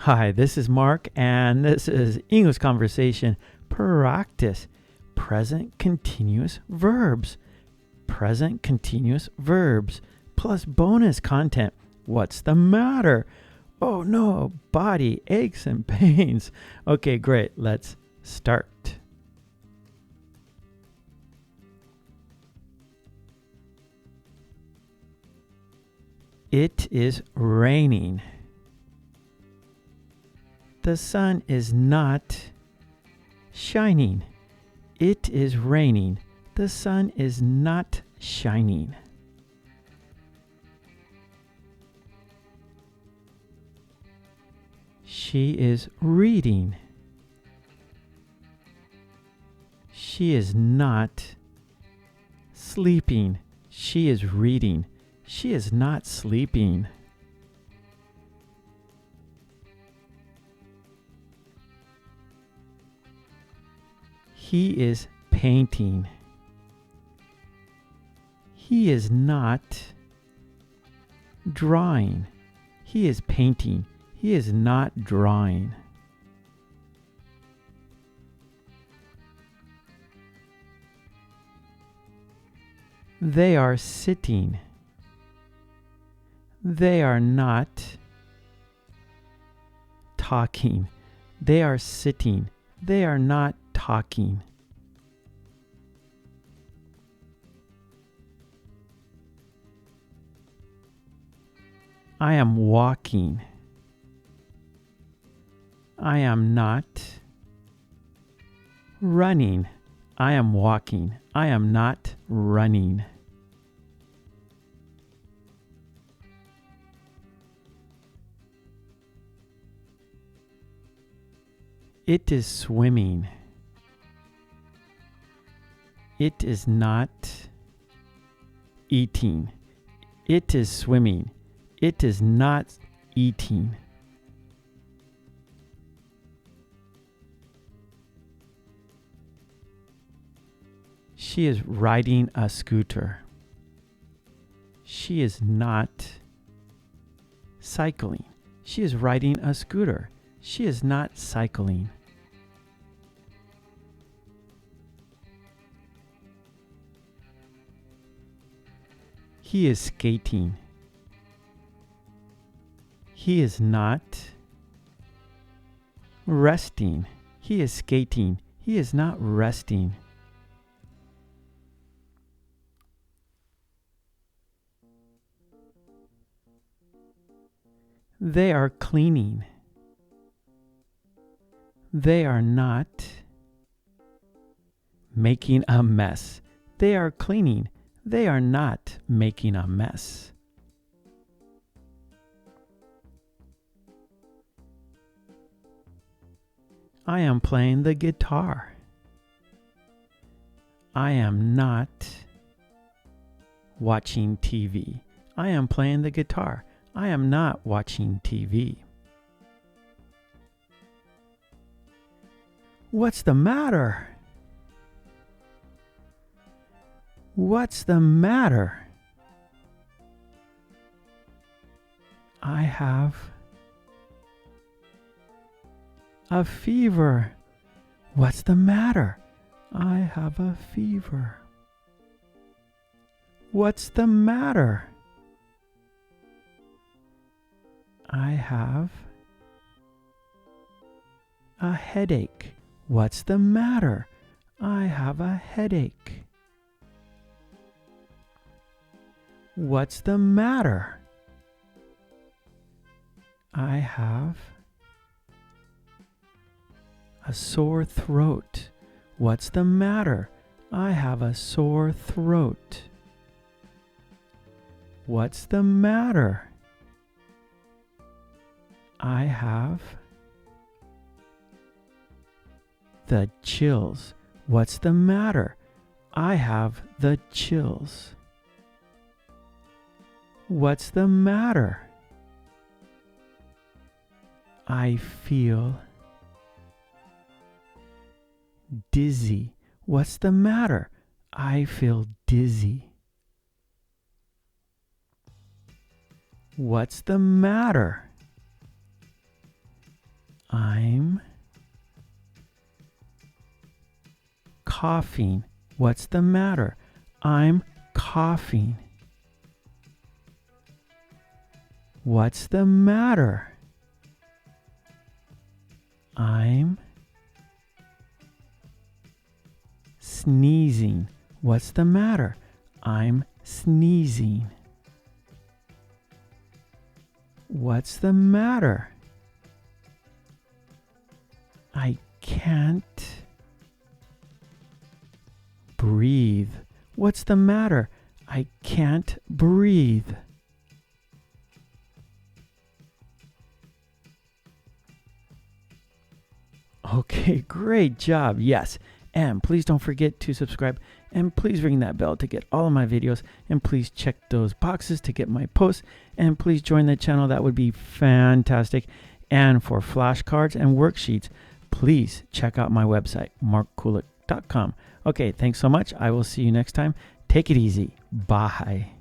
Hi, this is Mark, and this is English Conversation Practice. Present continuous verbs. Present continuous verbs. Plus bonus content. What's the matter? Oh no, body aches and pains. Okay, great. Let's start. It is raining. The sun is not shining. It is raining. The sun is not shining. She is reading. She is not sleeping. She is reading. She is not sleeping. He is painting. He is not drawing. He is painting. He is not drawing. They are sitting. They are not talking. They are sitting. They are not talking. I am walking. I am not running. I am walking. I am not running. It is swimming. It is not eating. It is swimming. It is not eating. She is riding a scooter. She is not cycling. She is riding a scooter. She is not cycling. He is skating. He is not resting. He is skating. He is not resting. They are cleaning. They are not making a mess. They are cleaning. They are not making a mess. I am playing the guitar. I am not watching TV. I am playing the guitar. I am not watching TV. What's the matter? What's the matter? I have a fever. What's the matter? I have a fever. What's the matter? I have a headache. What's the matter? I have a headache. What's the matter? I have a sore throat. What's the matter? I have a sore throat. What's the matter? I have the chills. What's the matter? I have the chills. What's the matter? I feel dizzy. What's the matter? I feel dizzy. What's the matter? I'm coughing. What's the matter? I'm coughing. What's the matter? I'm sneezing. What's the matter? I'm sneezing. What's the matter? I can't breathe. What's the matter? I can't breathe. Okay, great job. Yes. And please don't forget to subscribe, and please ring that bell to get all of my videos, and please check those boxes to get my posts, and please join the channel. That would be fantastic. And for flashcards and worksheets, please check out my website, markkulek.com. Okay, thanks so much. I will see you next time. Take it easy. Bye.